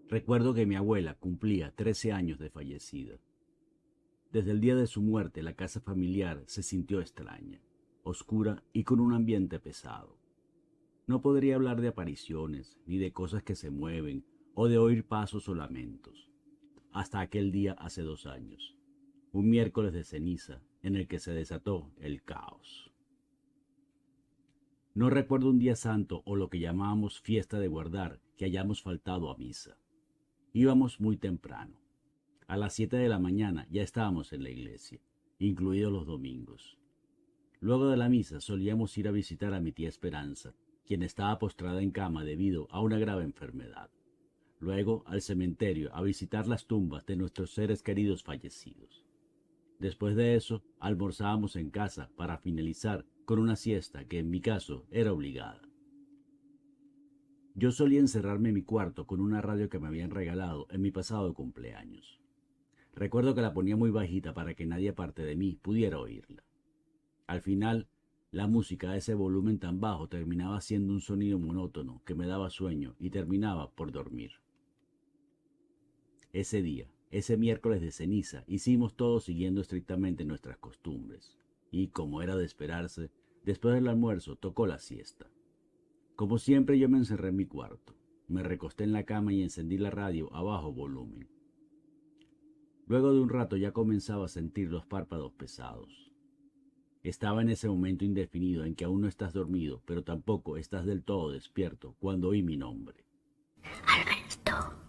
Recuerdo que mi abuela cumplía 13 años de fallecida. Desde el día de su muerte la casa familiar se sintió extraña, oscura y con un ambiente pesado. No podría hablar de apariciones, ni de cosas que se mueven, o de oír pasos o lamentos, hasta aquel día hace 2 años, un miércoles de ceniza en el que se desató el caos. No recuerdo un día santo o lo que llamábamos fiesta de guardar que hayamos faltado a misa. Íbamos muy temprano. A las 7 de la mañana ya estábamos en la iglesia, incluidos los domingos. Luego de la misa solíamos ir a visitar a mi tía Esperanza, quien estaba postrada en cama debido a una grave enfermedad. Luego al cementerio a visitar las tumbas de nuestros seres queridos fallecidos. Después de eso, almorzábamos en casa para finalizar con una siesta que en mi caso era obligada. Yo solía encerrarme en mi cuarto con una radio que me habían regalado en mi pasado cumpleaños. Recuerdo que la ponía muy bajita para que nadie aparte de mí pudiera oírla. Al final, la música a ese volumen tan bajo terminaba siendo un sonido monótono que me daba sueño y terminaba por dormir. Ese día, ese miércoles de ceniza, hicimos todo siguiendo estrictamente nuestras costumbres. Y, como era de esperarse, después del almuerzo tocó la siesta. Como siempre yo me encerré en mi cuarto. Me recosté en la cama y encendí la radio a bajo volumen. Luego de un rato ya comenzaba a sentir los párpados pesados. Estaba en ese momento indefinido en que aún no estás dormido, pero tampoco estás del todo despierto cuando oí mi nombre. Alberto.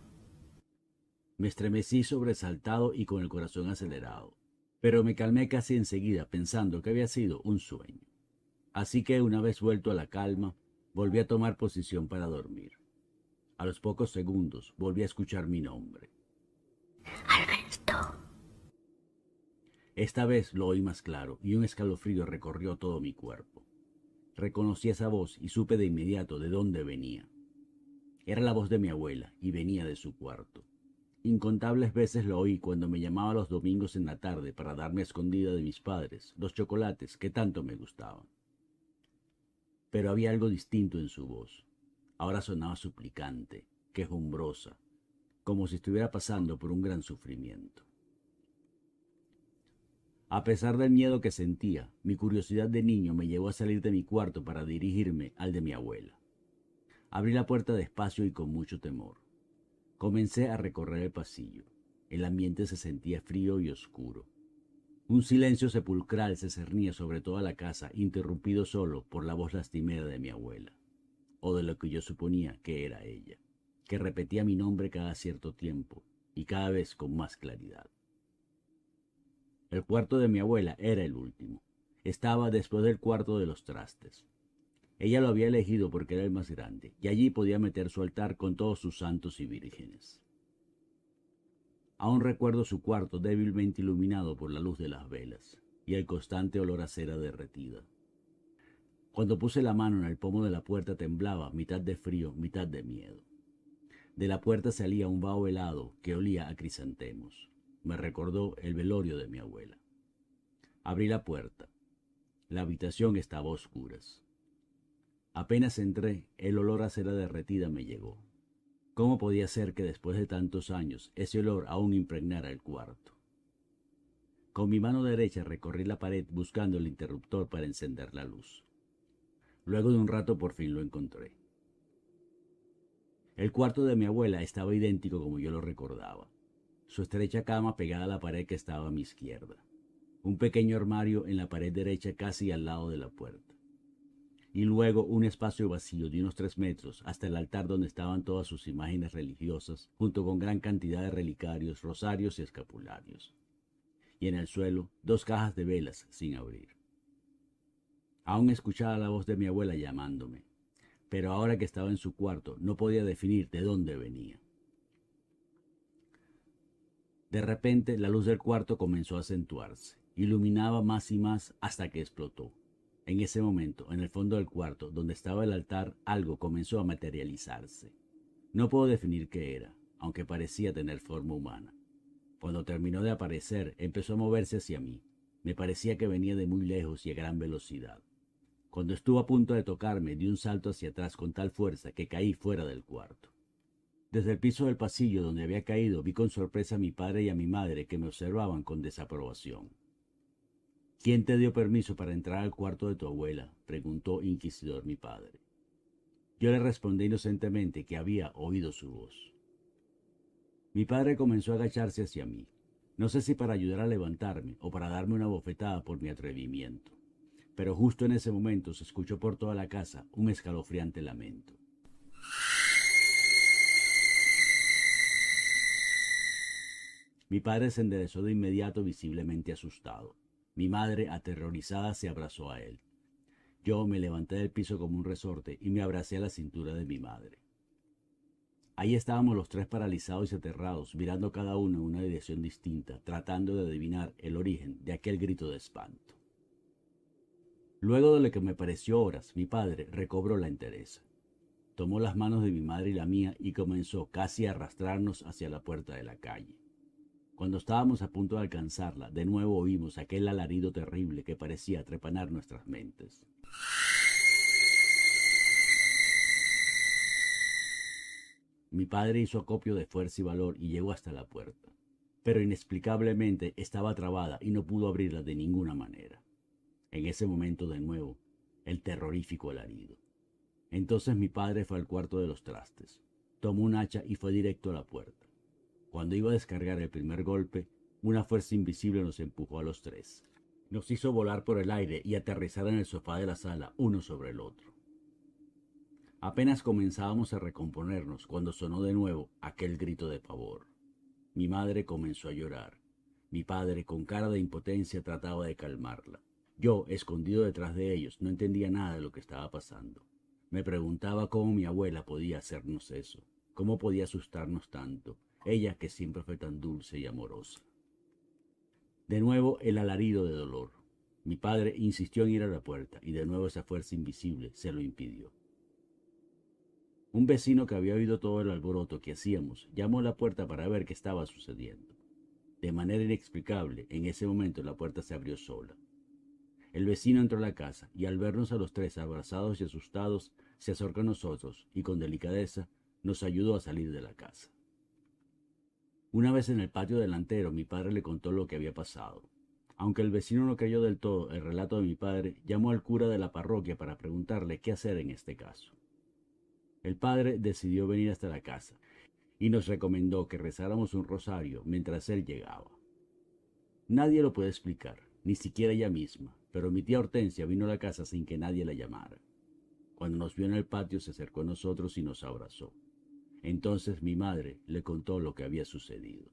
Me estremecí sobresaltado y con el corazón acelerado, pero me calmé casi enseguida pensando que había sido un sueño. Así que una vez vuelto a la calma, volví a tomar posición para dormir. A los pocos segundos volví a escuchar mi nombre. Alberto. Esta vez lo oí más claro y un escalofrío recorrió todo mi cuerpo. Reconocí esa voz y supe de inmediato de dónde venía. Era la voz de mi abuela y venía de su cuarto. Incontables veces lo oí cuando me llamaba los domingos en la tarde para darme a escondida de mis padres los chocolates que tanto me gustaban. Pero había algo distinto en su voz. Ahora sonaba suplicante, quejumbrosa, como si estuviera pasando por un gran sufrimiento. A pesar del miedo que sentía, mi curiosidad de niño me llevó a salir de mi cuarto para dirigirme al de mi abuela. Abrí la puerta despacio y con mucho temor. Comencé a recorrer el pasillo. El ambiente se sentía frío y oscuro. Un silencio sepulcral se cernía sobre toda la casa, interrumpido solo por la voz lastimera de mi abuela, o de lo que yo suponía que era ella, que repetía mi nombre cada cierto tiempo y cada vez con más claridad. El cuarto de mi abuela era el último. Estaba después del cuarto de los trastes. Ella lo había elegido porque era el más grande, y allí podía meter su altar con todos sus santos y vírgenes. Aún recuerdo su cuarto débilmente iluminado por la luz de las velas, y el constante olor a cera derretida. Cuando puse la mano en el pomo de la puerta temblaba, mitad de frío, mitad de miedo. De la puerta salía un vaho helado que olía a crisantemos. Me recordó el velorio de mi abuela. Abrí la puerta. La habitación estaba a oscuras. Apenas entré, el olor a cera derretida me llegó. ¿Cómo podía ser que después de tantos años ese olor aún impregnara el cuarto? Con mi mano derecha recorrí la pared buscando el interruptor para encender la luz. Luego de un rato por fin lo encontré. El cuarto de mi abuela estaba idéntico como yo lo recordaba. Su estrecha cama pegada a la pared que estaba a mi izquierda. Un pequeño armario en la pared derecha casi al lado de la puerta. Y luego un espacio vacío de unos 3 metros hasta el altar donde estaban todas sus imágenes religiosas, junto con gran cantidad de relicarios, rosarios y escapularios. Y en el suelo 2 cajas de velas sin abrir. Aún escuchaba la voz de mi abuela llamándome, pero ahora que estaba en su cuarto no podía definir de dónde venía. De repente la luz del cuarto comenzó a acentuarse, iluminaba más y más hasta que explotó. En ese momento, en el fondo del cuarto, donde estaba el altar, algo comenzó a materializarse. No puedo definir qué era, aunque parecía tener forma humana. Cuando terminó de aparecer, empezó a moverse hacia mí. Me parecía que venía de muy lejos y a gran velocidad. Cuando estuvo a punto de tocarme, di un salto hacia atrás con tal fuerza que caí fuera del cuarto. Desde el piso del pasillo donde había caído vi con sorpresa a mi padre y a mi madre que me observaban con desaprobación. ¿Quién te dio permiso para entrar al cuarto de tu abuela?, preguntó inquisidor mi padre. Yo le respondí inocentemente que había oído su voz. Mi padre comenzó a agacharse hacia mí, no sé si para ayudar a levantarme o para darme una bofetada por mi atrevimiento, pero justo en ese momento se escuchó por toda la casa un escalofriante lamento. Mi padre se enderezó de inmediato, visiblemente asustado. Mi madre, aterrorizada, se abrazó a él. Yo me levanté del piso como un resorte y me abracé a la cintura de mi madre. Ahí estábamos los tres paralizados y aterrados, mirando cada uno en una dirección distinta, tratando de adivinar el origen de aquel grito de espanto. Luego de lo que me pareció horas, mi padre recobró la entereza. Tomó las manos de mi madre y la mía y comenzó casi a arrastrarnos hacia la puerta de la calle. Cuando estábamos a punto de alcanzarla, de nuevo oímos aquel alarido terrible que parecía trepanar nuestras mentes. Mi padre hizo acopio de fuerza y valor y llegó hasta la puerta, pero inexplicablemente estaba trabada y no pudo abrirla de ninguna manera. En ese momento, de nuevo, el terrorífico alarido. Entonces mi padre fue al cuarto de los trastes, tomó un hacha y fue directo a la puerta. Cuando iba a descargar el primer golpe, una fuerza invisible nos empujó a los tres. Nos hizo volar por el aire y aterrizar en el sofá de la sala, uno sobre el otro. Apenas comenzábamos a recomponernos cuando sonó de nuevo aquel grito de pavor. Mi madre comenzó a llorar. Mi padre, con cara de impotencia, trataba de calmarla. Yo, escondido detrás de ellos, no entendía nada de lo que estaba pasando. Me preguntaba cómo mi abuela podía hacernos eso, cómo podía asustarnos tanto, ella que siempre fue tan dulce y amorosa. De nuevo el alarido de dolor. Mi padre insistió en ir a la puerta y de nuevo esa fuerza invisible se lo impidió. Un vecino que había oído todo el alboroto que hacíamos llamó a la puerta para ver qué estaba sucediendo. De manera inexplicable, en ese momento la puerta se abrió sola. El vecino entró a la casa y al vernos a los tres abrazados y asustados, se acercó a nosotros y con delicadeza nos ayudó a salir de la casa. Una vez en el patio delantero, mi padre le contó lo que había pasado. Aunque el vecino no creyó del todo el relato de mi padre, llamó al cura de la parroquia para preguntarle qué hacer en este caso. El padre decidió venir hasta la casa y nos recomendó que rezáramos un rosario mientras él llegaba. Nadie lo puede explicar, ni siquiera ella misma, pero mi tía Hortensia vino a la casa sin que nadie la llamara. Cuando nos vio en el patio se acercó a nosotros y nos abrazó. Entonces mi madre le contó lo que había sucedido.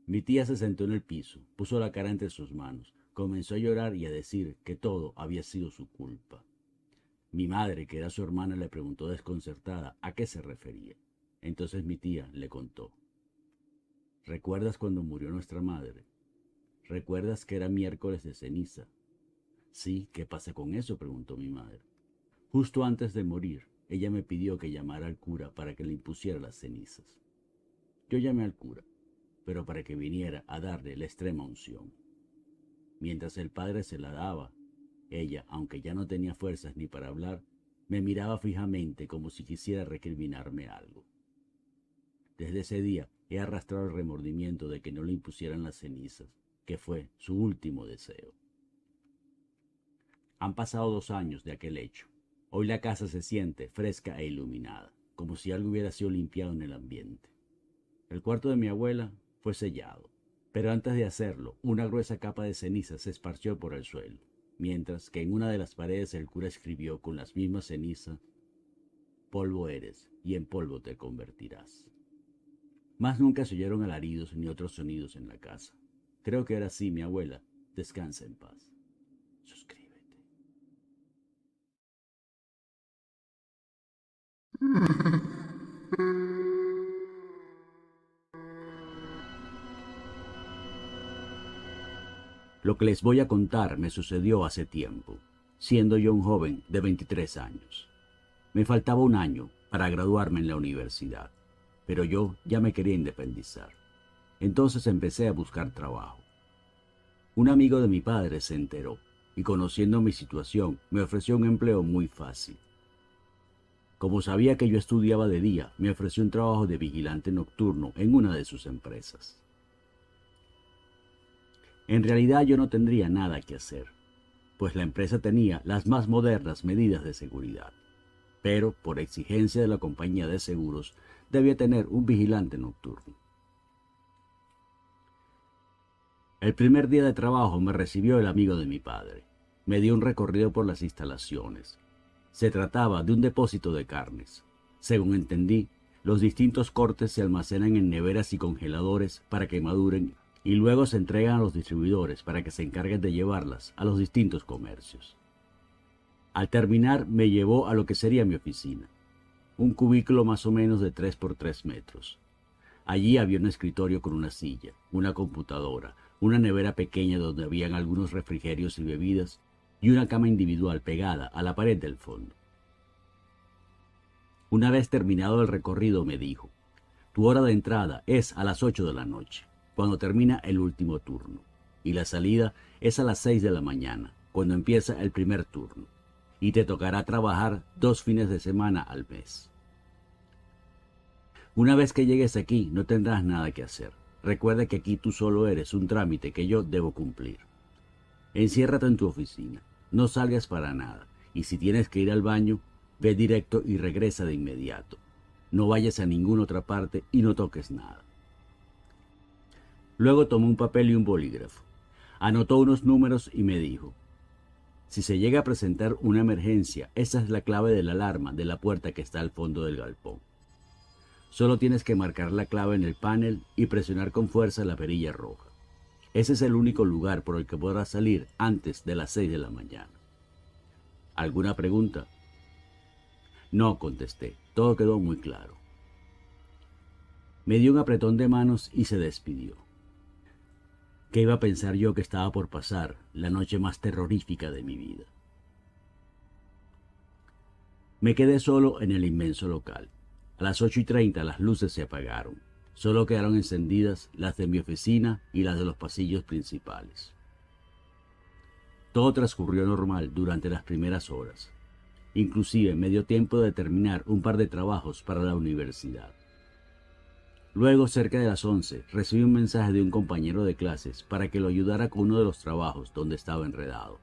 Mi tía se sentó en el piso, puso la cara entre sus manos, comenzó a llorar y a decir que todo había sido su culpa. Mi madre, que era su hermana, le preguntó desconcertada a qué se refería. Entonces mi tía le contó. ¿Recuerdas cuando murió nuestra madre? ¿Recuerdas que era miércoles de ceniza? Sí, ¿qué pasa con eso?, preguntó mi madre. Justo antes de morir, ella me pidió que llamara al cura para que le impusiera las cenizas. Yo llamé al cura, pero para que viniera a darle la extrema unción. Mientras el padre se la daba, ella, aunque ya no tenía fuerzas ni para hablar, me miraba fijamente como si quisiera recriminarme algo. Desde ese día he arrastrado el remordimiento de que no le impusieran las cenizas, que fue su último deseo. Han pasado 2 años de aquel hecho. Hoy la casa se siente fresca e iluminada, como si algo hubiera sido limpiado en el ambiente. El cuarto de mi abuela fue sellado, pero antes de hacerlo, una gruesa capa de ceniza se esparció por el suelo, mientras que en una de las paredes el cura escribió con las mismas cenizas: «Polvo eres, y en polvo te convertirás». Más nunca se oyeron alaridos ni otros sonidos en la casa. Creo que era así, mi abuela. Descansa en paz. Suscríbete. Lo que les voy a contar me sucedió hace tiempo, siendo yo un joven de 23 años. Me faltaba 1 año para graduarme en la universidad, pero yo ya me quería independizar. Entonces empecé a buscar trabajo. Un amigo de mi padre se enteró y, conociendo mi situación, me ofreció un empleo muy fácil. Como sabía que yo estudiaba de día, me ofreció un trabajo de vigilante nocturno en una de sus empresas. En realidad yo no tendría nada que hacer, pues la empresa tenía las más modernas medidas de seguridad, pero por exigencia de la compañía de seguros debía tener un vigilante nocturno. El primer día de trabajo me recibió el amigo de mi padre. Me dio un recorrido por las instalaciones. Se trataba de un depósito de carnes. Según entendí, los distintos cortes se almacenan en neveras y congeladores para que maduren y luego se entregan a los distribuidores para que se encarguen de llevarlas a los distintos comercios. Al terminar me llevó a lo que sería mi oficina, un cubículo más o menos de 3 por 3 metros. Allí había un escritorio con una silla, una computadora, una nevera pequeña donde habían algunos refrigerios y bebidas y una cama individual pegada a la pared del fondo. Una vez terminado el recorrido me dijo: tu hora de entrada es a las 8 de la noche, cuando termina el último turno, y la salida es a las 6 de la mañana, cuando empieza el primer turno, y te tocará trabajar 2 fines de semana al mes. Una vez que llegues aquí no tendrás nada que hacer. Recuerda que aquí tú solo eres un trámite que yo debo cumplir. Enciérrate en tu oficina, no salgas para nada, y si tienes que ir al baño, ve directo y regresa de inmediato. No vayas a ninguna otra parte y no toques nada. Luego tomó un papel y un bolígrafo. Anotó unos números y me dijo: si se llega a presentar una emergencia, esa es la clave de la alarma de la puerta que está al fondo del galpón. Solo tienes que marcar la clave en el panel y presionar con fuerza la perilla roja. Ese es el único lugar por el que podrás salir antes de las 6 de la mañana. ¿Alguna pregunta? No, contesté. Todo quedó muy claro. Me dio un apretón de manos y se despidió. ¿Qué iba a pensar yo que estaba por pasar la noche más terrorífica de mi vida? Me quedé solo en el inmenso local. A las 8:30 las luces se apagaron. Solo quedaron encendidas las de mi oficina y las de los pasillos principales. Todo transcurrió normal durante las primeras horas. Inclusive me dio tiempo de terminar un par de trabajos para la universidad. Luego, cerca de las 11, recibí un mensaje de un compañero de clases para que lo ayudara con uno de los trabajos donde estaba enredado.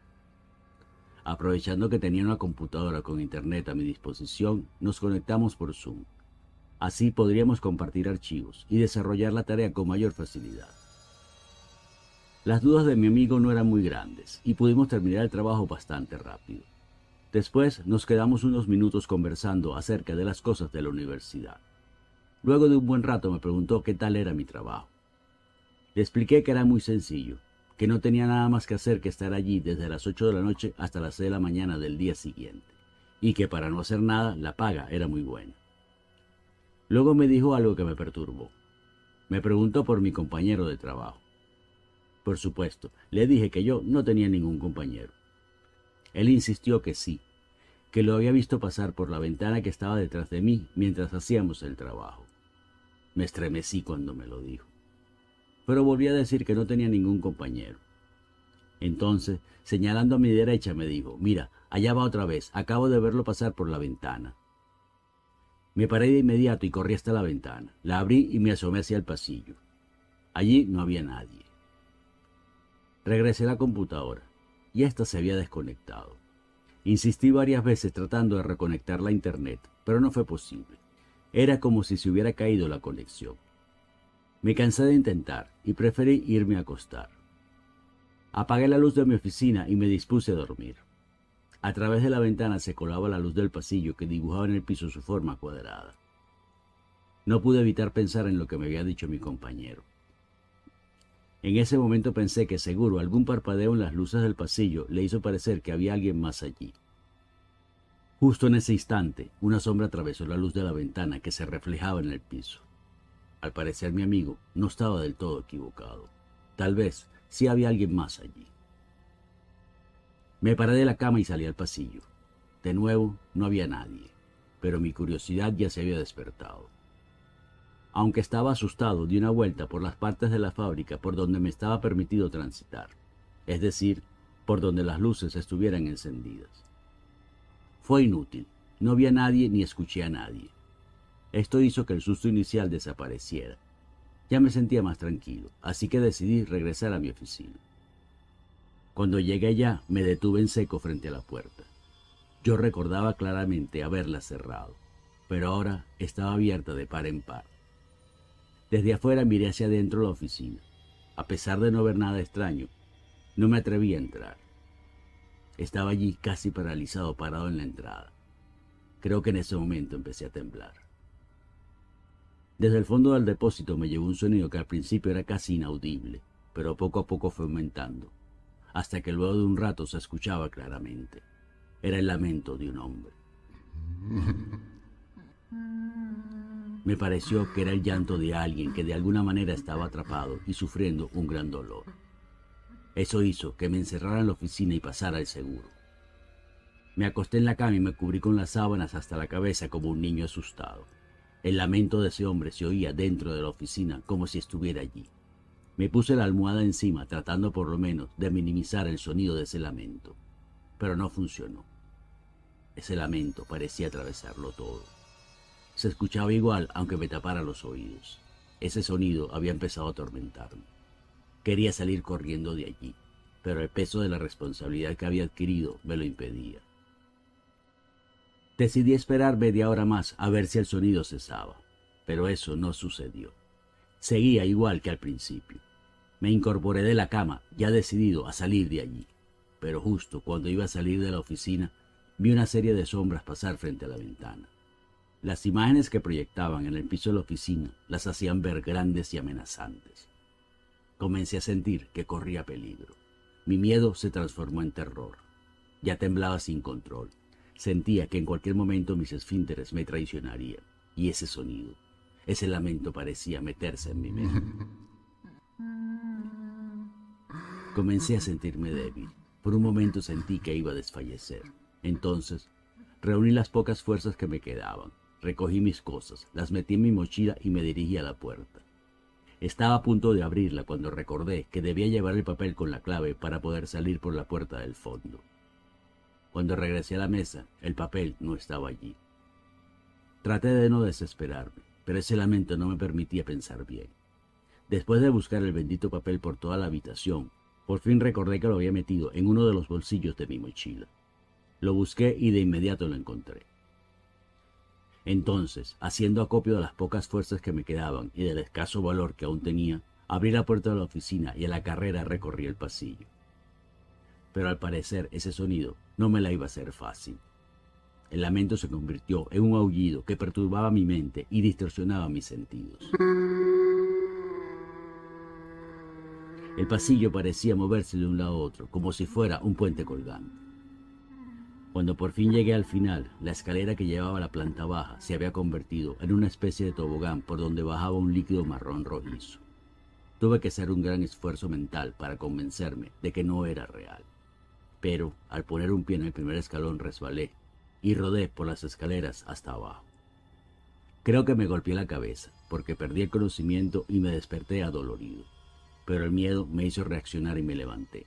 Aprovechando que tenía una computadora con internet a mi disposición, nos conectamos por Zoom. Así podríamos compartir archivos y desarrollar la tarea con mayor facilidad. Las dudas de mi amigo no eran muy grandes y pudimos terminar el trabajo bastante rápido. Después nos quedamos unos minutos conversando acerca de las cosas de la universidad. Luego de un buen rato me preguntó qué tal era mi trabajo. Le expliqué que era muy sencillo, que no tenía nada más que hacer que estar allí desde las 8 de la noche hasta las 6 de la mañana del día siguiente, y que para no hacer nada la paga era muy buena. Luego me dijo algo que me perturbó. Me preguntó por mi compañero de trabajo. Por supuesto, le dije que yo no tenía ningún compañero. Él insistió que sí, que lo había visto pasar por la ventana que estaba detrás de mí mientras hacíamos el trabajo. Me estremecí cuando me lo dijo, pero volví a decir que no tenía ningún compañero. Entonces, señalando a mi derecha, me dijo: mira, allá va otra vez, acabo de verlo pasar por la ventana. Me paré de inmediato y corrí hasta la ventana. La abrí y me asomé hacia el pasillo. Allí no había nadie. Regresé a la computadora y ésta se había desconectado. Insistí varias veces tratando de reconectarla a internet, pero no fue posible. Era como si se hubiera caído la conexión. Me cansé de intentar y preferí irme a acostar. Apagué la luz de mi oficina y me dispuse a dormir. A través de la ventana se colaba la luz del pasillo que dibujaba en el piso su forma cuadrada. No pude evitar pensar en lo que me había dicho mi compañero. En ese momento pensé que seguro algún parpadeo en las luces del pasillo le hizo parecer que había alguien más allí. Justo en ese instante, una sombra atravesó la luz de la ventana que se reflejaba en el piso. Al parecer mi amigo no estaba del todo equivocado. Tal vez sí había alguien más allí. Me paré de la cama y salí al pasillo. De nuevo, no había nadie, pero mi curiosidad ya se había despertado. Aunque estaba asustado, di una vuelta por las partes de la fábrica por donde me estaba permitido transitar, es decir, por donde las luces estuvieran encendidas. Fue inútil. No vi a nadie ni escuché a nadie. Esto hizo que el susto inicial desapareciera. Ya me sentía más tranquilo, así que decidí regresar a mi oficina. Cuando llegué allá, me detuve en seco frente a la puerta. Yo recordaba claramente haberla cerrado, pero ahora estaba abierta de par en par. Desde afuera miré hacia adentro la oficina. A pesar de no ver nada extraño, no me atreví a entrar. Estaba allí casi paralizado, parado en la entrada. Creo que en ese momento empecé a temblar. Desde el fondo del depósito me llegó un sonido que al principio era casi inaudible, pero poco a poco fue aumentando, hasta que luego de un rato se escuchaba claramente. Era el lamento de un hombre. Me pareció que era el llanto de alguien que de alguna manera estaba atrapado y sufriendo un gran dolor. Eso hizo que me encerrara en la oficina y pasara el seguro. Me acosté en la cama y me cubrí con las sábanas hasta la cabeza como un niño asustado. El lamento de ese hombre se oía dentro de la oficina como si estuviera allí. Me puse la almohada encima tratando por lo menos de minimizar el sonido de ese lamento, pero no funcionó. Ese lamento parecía atravesarlo todo. Se escuchaba igual aunque me tapara los oídos. Ese sonido había empezado a atormentarme. Quería salir corriendo de allí, pero el peso de la responsabilidad que había adquirido me lo impedía. Decidí esperar media hora más a ver si el sonido cesaba, pero eso no sucedió. Seguía igual que al principio. Me incorporé de la cama, ya decidido a salir de allí, pero justo cuando iba a salir de la oficina, vi una serie de sombras pasar frente a la ventana. Las imágenes que proyectaban en el piso de la oficina las hacían ver grandes y amenazantes. Comencé a sentir que corría peligro. Mi miedo se transformó en terror. Ya temblaba sin control. Sentía que en cualquier momento mis esfínteres me traicionarían, y ese sonido, ese lamento parecía meterse en mi mente. Comencé a sentirme débil. Por un momento sentí que iba a desfallecer. Entonces, reuní las pocas fuerzas que me quedaban. Recogí mis cosas, las metí en mi mochila y me dirigí a la puerta. Estaba a punto de abrirla cuando recordé que debía llevar el papel con la clave para poder salir por la puerta del fondo. Cuando regresé a la mesa, el papel no estaba allí. Traté de no desesperarme, pero ese lamento no me permitía pensar bien. Después de buscar el bendito papel por toda la habitación, por fin recordé que lo había metido en uno de los bolsillos de mi mochila. Lo busqué y de inmediato lo encontré. Entonces, haciendo acopio de las pocas fuerzas que me quedaban y del escaso valor que aún tenía, abrí la puerta de la oficina y a la carrera recorrí el pasillo. Pero al parecer ese sonido no me la iba a hacer fácil. El lamento se convirtió en un aullido que perturbaba mi mente y distorsionaba mis sentidos. El pasillo parecía moverse de un lado a otro, como si fuera un puente colgante. Cuando por fin llegué al final, la escalera que llevaba a la planta baja se había convertido en una especie de tobogán por donde bajaba un líquido marrón rojizo. Tuve que hacer un gran esfuerzo mental para convencerme de que no era real. Pero al poner un pie en el primer escalón resbalé y rodé por las escaleras hasta abajo. Creo que me golpeé la cabeza porque perdí el conocimiento y me desperté adolorido. Pero el miedo me hizo reaccionar y me levanté.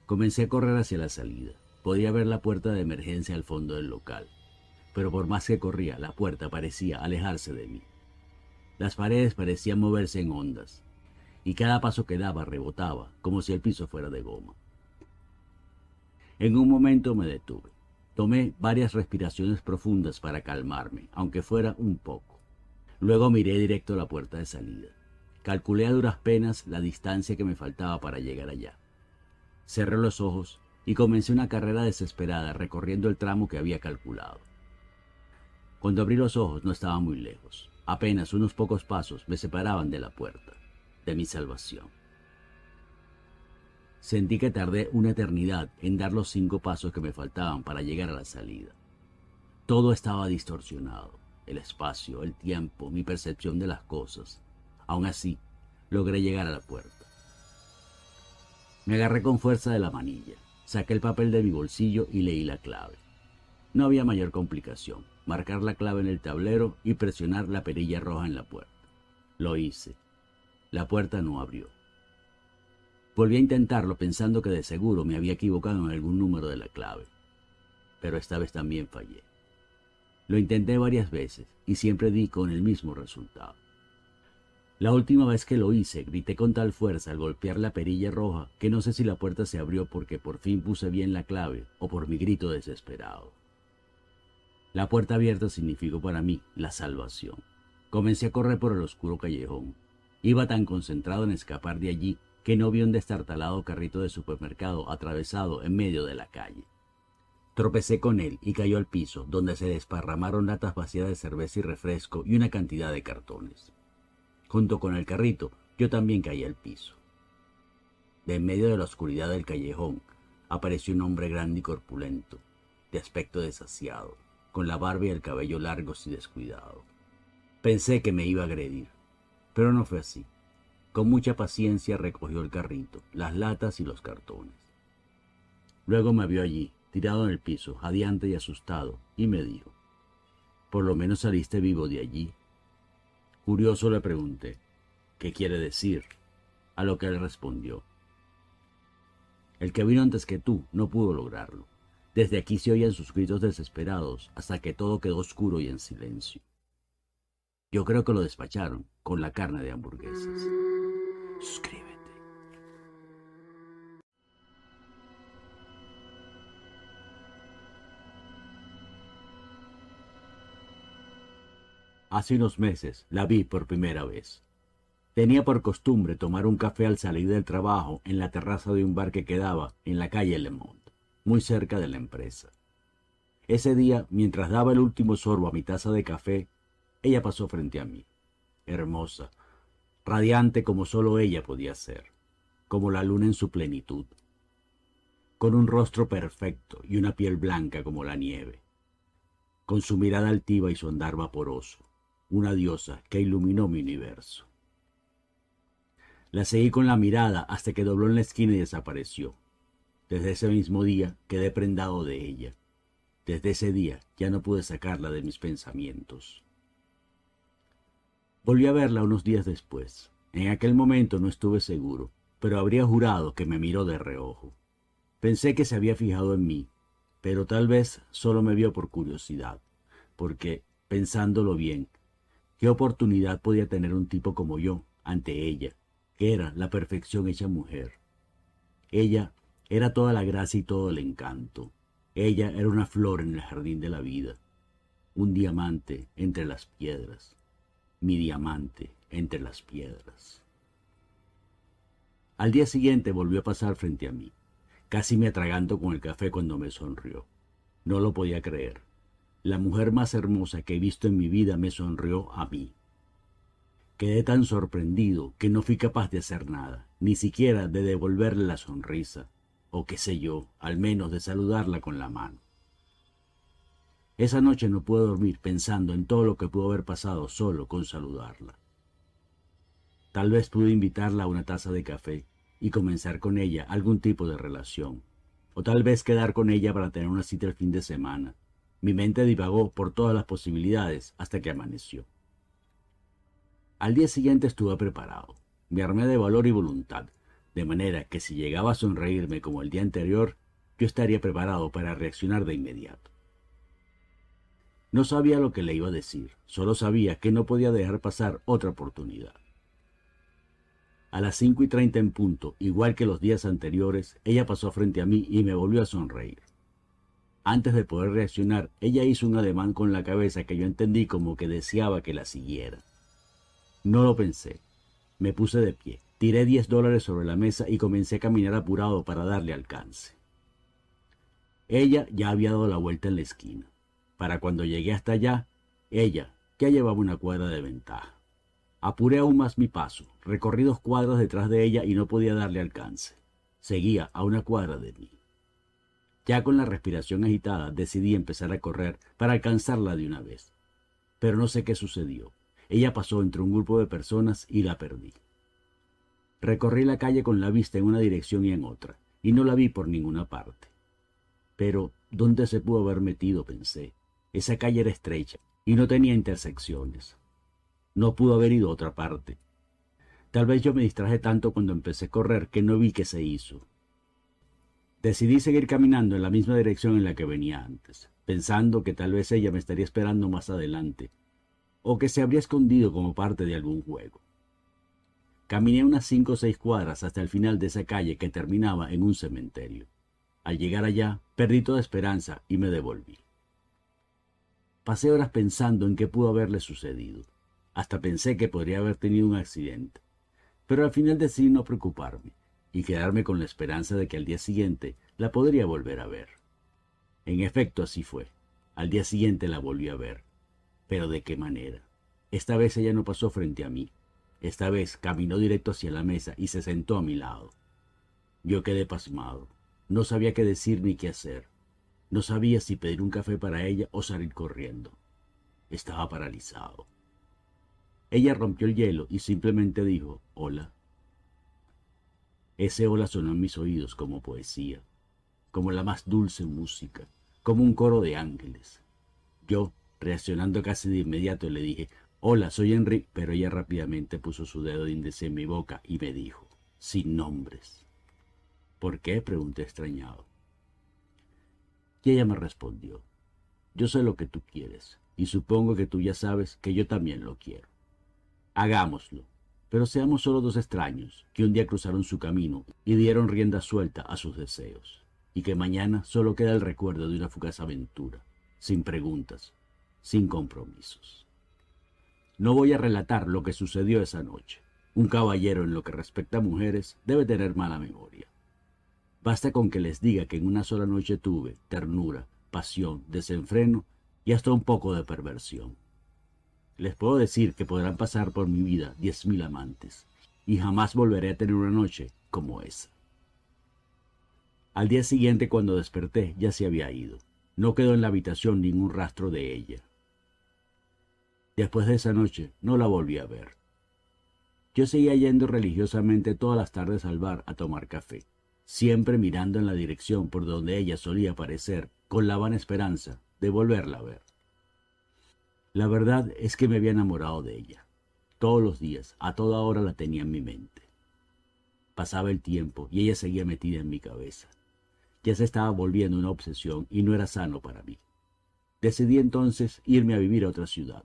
Comencé a correr hacia la salida. Podía ver la puerta de emergencia al fondo del local, pero por más que corría, la puerta parecía alejarse de mí. Las paredes parecían moverse en ondas, y cada paso que daba rebotaba, como si el piso fuera de goma. En un momento me detuve. Tomé varias respiraciones profundas para calmarme, aunque fuera un poco. Luego miré directo a la puerta de salida. Calculé a duras penas la distancia que me faltaba para llegar allá. Cerré los ojos y comencé una carrera desesperada recorriendo el tramo que había calculado. Cuando abrí los ojos no estaba muy lejos. Apenas unos pocos pasos me separaban de la puerta, de mi salvación. Sentí que tardé una eternidad en dar los 5 pasos que me faltaban para llegar a la salida. Todo estaba distorsionado, el espacio, el tiempo, mi percepción de las cosas. Aún así, logré llegar a la puerta. Me agarré con fuerza de la manilla. Saqué el papel de mi bolsillo y leí la clave. No había mayor complicación. Marcar la clave en el tablero y presionar la perilla roja en la puerta. Lo hice. La puerta no abrió. Volví a intentarlo pensando que de seguro me había equivocado en algún número de la clave. Pero esta vez también fallé. Lo intenté varias veces y siempre di con el mismo resultado. La última vez que lo hice, grité con tal fuerza al golpear la perilla roja que no sé si la puerta se abrió porque por fin puse bien la clave o por mi grito desesperado. La puerta abierta significó para mí la salvación. Comencé a correr por el oscuro callejón. Iba tan concentrado en escapar de allí que no vi un destartalado carrito de supermercado atravesado en medio de la calle. Tropecé con él y cayó al piso, donde se desparramaron latas vacías de cerveza y refresco y una cantidad de cartones. Junto con el carrito, yo también caí al piso. De en medio de la oscuridad del callejón, apareció un hombre grande y corpulento, de aspecto desasiado, con la barba y el cabello largos y descuidado. Pensé que me iba a agredir, pero no fue así. Con mucha paciencia recogió el carrito, las latas y los cartones. Luego me vio allí, tirado en el piso, jadeante y asustado, y me dijo: «Por lo menos saliste vivo de allí». Curioso le pregunté: «¿Qué quiere decir?». A lo que él respondió: «El que vino antes que tú no pudo lograrlo. Desde aquí se oían sus gritos desesperados hasta que todo quedó oscuro y en silencio. Yo creo que lo despacharon con la carne de hamburguesas». Suscríbete. Hace unos meses la vi por primera vez. Tenía por costumbre tomar un café al salir del trabajo en la terraza de un bar que quedaba en la calle Lemont, muy cerca de la empresa. Ese día, mientras daba el último sorbo a mi taza de café, ella pasó frente a mí, hermosa, radiante como solo ella podía ser, como la luna en su plenitud, con un rostro perfecto y una piel blanca como la nieve, con su mirada altiva y su andar vaporoso, una diosa que iluminó mi universo. La seguí con la mirada hasta que dobló en la esquina y desapareció. Desde ese mismo día quedé prendado de ella. Desde ese día ya no pude sacarla de mis pensamientos. Volví a verla unos días después. En aquel momento no estuve seguro, pero habría jurado que me miró de reojo. Pensé que se había fijado en mí, pero tal vez solo me vio por curiosidad, porque, pensándolo bien, ¿qué oportunidad podía tener un tipo como yo ante ella, que era la perfección hecha mujer? Ella era toda la gracia y todo el encanto. Ella era una flor en el jardín de la vida, un diamante entre las piedras, mi diamante entre las piedras. Al día siguiente volvió a pasar frente a mí. Casi me atraganto con el café cuando me sonrió. No lo podía creer. La mujer más hermosa que he visto en mi vida me sonrió a mí. Quedé tan sorprendido que no fui capaz de hacer nada, ni siquiera de devolverle la sonrisa, o qué sé yo, al menos de saludarla con la mano. Esa noche no pude dormir pensando en todo lo que pudo haber pasado solo con saludarla. Tal vez pude invitarla a una taza de café y comenzar con ella algún tipo de relación, o tal vez quedar con ella para tener una cita el fin de semana. Mi mente divagó por todas las posibilidades hasta que amaneció. Al día siguiente estuve preparado. Me armé de valor y voluntad, de manera que si llegaba a sonreírme como el día anterior, yo estaría preparado para reaccionar de inmediato. No sabía lo que le iba a decir, solo sabía que no podía dejar pasar otra oportunidad. A las 5:30 en punto, igual que los días anteriores, ella pasó frente a mí y me volvió a sonreír. Antes de poder reaccionar, ella hizo un ademán con la cabeza que yo entendí como que deseaba que la siguiera. No lo pensé. Me puse de pie, tiré $10 sobre la mesa y comencé a caminar apurado para darle alcance. Ella ya había dado la vuelta en la esquina. Para cuando llegué hasta allá, ella ya llevaba una cuadra de ventaja. Apuré aún más mi paso, recorrí 2 cuadras detrás de ella y no podía darle alcance. Seguía a 1 cuadra de mí. Ya con la respiración agitada, decidí empezar a correr para alcanzarla de una vez. Pero no sé qué sucedió. Ella pasó entre un grupo de personas y la perdí. Recorrí la calle con la vista en una dirección y en otra, y no la vi por ninguna parte. Pero, ¿dónde se pudo haber metido?, pensé. Esa calle era estrecha y no tenía intersecciones. No pudo haber ido a otra parte. Tal vez yo me distraje tanto cuando empecé a correr que no vi qué se hizo. Decidí seguir caminando en la misma dirección en la que venía antes, pensando que tal vez ella me estaría esperando más adelante, o que se habría escondido como parte de algún juego. Caminé unas 5 o 6 cuadras hasta el final de esa calle que terminaba en un cementerio. Al llegar allá, perdí toda esperanza y me devolví. Pasé horas pensando en qué pudo haberle sucedido. Hasta pensé que podría haber tenido un accidente. Pero al final decidí no preocuparme y quedarme con la esperanza de que al día siguiente la podría volver a ver. En efecto, así fue. Al día siguiente la volví a ver. Pero ¿de qué manera? Esta vez ella no pasó frente a mí. Esta vez caminó directo hacia la mesa y se sentó a mi lado. Yo quedé pasmado. No sabía qué decir ni qué hacer. No sabía si pedir un café para ella o salir corriendo. Estaba paralizado. Ella rompió el hielo y simplemente dijo, hola. Ese hola sonó en mis oídos como poesía, como la más dulce música, como un coro de ángeles. Yo, reaccionando casi de inmediato, le dije, hola, soy Henry, pero ella rápidamente puso su dedo índice en mi boca y me dijo, sin nombres. ¿Por qué?, pregunté extrañado. Y ella me respondió, yo sé lo que tú quieres, y supongo que tú ya sabes que yo también lo quiero. Hagámoslo, pero seamos solo dos extraños que un día cruzaron su camino y dieron rienda suelta a sus deseos, y que mañana solo queda el recuerdo de una fugaz aventura, sin preguntas, sin compromisos. No voy a relatar lo que sucedió esa noche. Un caballero en lo que respecta a mujeres debe tener mala memoria. Basta con que les diga que en una sola noche tuve ternura, pasión, desenfreno y hasta un poco de perversión. Les puedo decir que podrán pasar por mi vida 10.000 amantes, y jamás volveré a tener una noche como esa. Al día siguiente, cuando desperté, ya se había ido. No quedó en la habitación ningún rastro de ella. Después de esa noche, no la volví a ver. Yo seguía yendo religiosamente todas las tardes al bar a tomar café, siempre mirando en la dirección por donde ella solía aparecer, con la vana esperanza de volverla a ver. La verdad es que me había enamorado de ella. Todos los días, a toda hora la tenía en mi mente. Pasaba el tiempo y ella seguía metida en mi cabeza. Ya se estaba volviendo una obsesión y no era sano para mí. Decidí entonces irme a vivir a otra ciudad.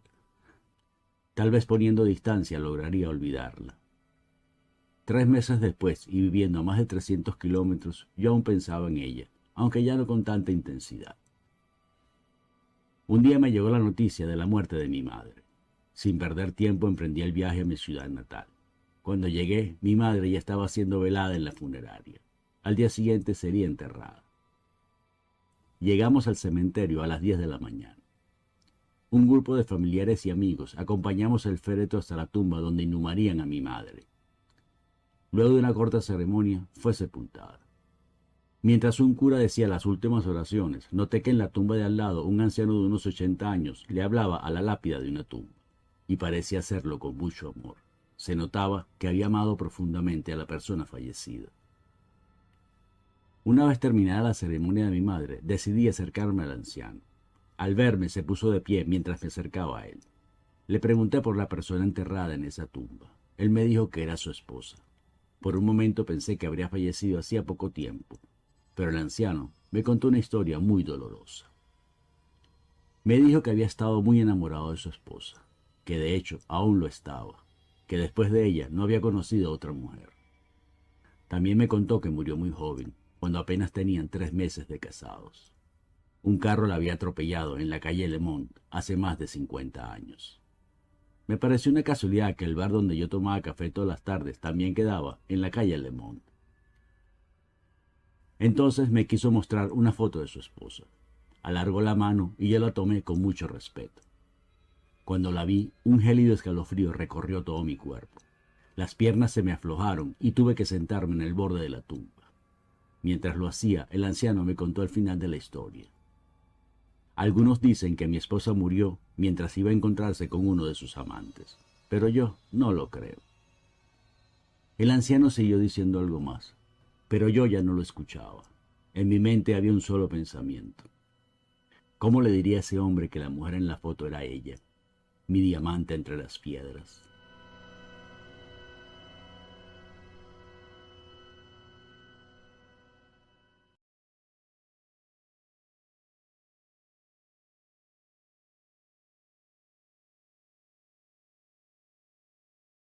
Tal vez poniendo distancia lograría olvidarla. 3 meses después y viviendo a más de 300 kilómetros, yo aún pensaba en ella, aunque ya no con tanta intensidad. Un día me llegó la noticia de la muerte de mi madre. Sin perder tiempo emprendí el viaje a mi ciudad natal. Cuando llegué, mi madre ya estaba siendo velada en la funeraria. Al día siguiente sería enterrada. Llegamos al cementerio a las 10 de la mañana. Un grupo de familiares y amigos acompañamos el féretro hasta la tumba donde inhumarían a mi madre. Luego de una corta ceremonia, fue sepultada. Mientras un cura decía las últimas oraciones, noté que en la tumba de al lado un anciano de unos 80 años le hablaba a la lápida de una tumba, y parecía hacerlo con mucho amor. Se notaba que había amado profundamente a la persona fallecida. Una vez terminada la ceremonia de mi madre, decidí acercarme al anciano. Al verme, se puso de pie mientras me acercaba a él. Le pregunté por la persona enterrada en esa tumba. Él me dijo que era su esposa. Por un momento pensé que habría fallecido hacía poco tiempo, pero el anciano me contó una historia muy dolorosa. Me dijo que había estado muy enamorado de su esposa, que de hecho aún lo estaba, que después de ella no había conocido a otra mujer. También me contó que murió muy joven, cuando apenas tenían 3 meses de casados. Un carro la había atropellado en la calle Le Monde hace más de 50 años. Me pareció una casualidad que el bar donde yo tomaba café todas las tardes también quedaba en la calle Le Monde. Entonces me quiso mostrar una foto de su esposa. Alargó la mano y yo la tomé con mucho respeto. Cuando la vi, un gélido escalofrío recorrió todo mi cuerpo. Las piernas se me aflojaron y tuve que sentarme en el borde de la tumba. Mientras lo hacía, el anciano me contó el final de la historia. Algunos dicen que mi esposa murió mientras iba a encontrarse con uno de sus amantes, pero yo no lo creo. El anciano siguió diciendo algo más, pero yo ya no lo escuchaba. En mi mente había un solo pensamiento. ¿Cómo le diría a ese hombre que la mujer en la foto era ella, mi diamante entre las piedras?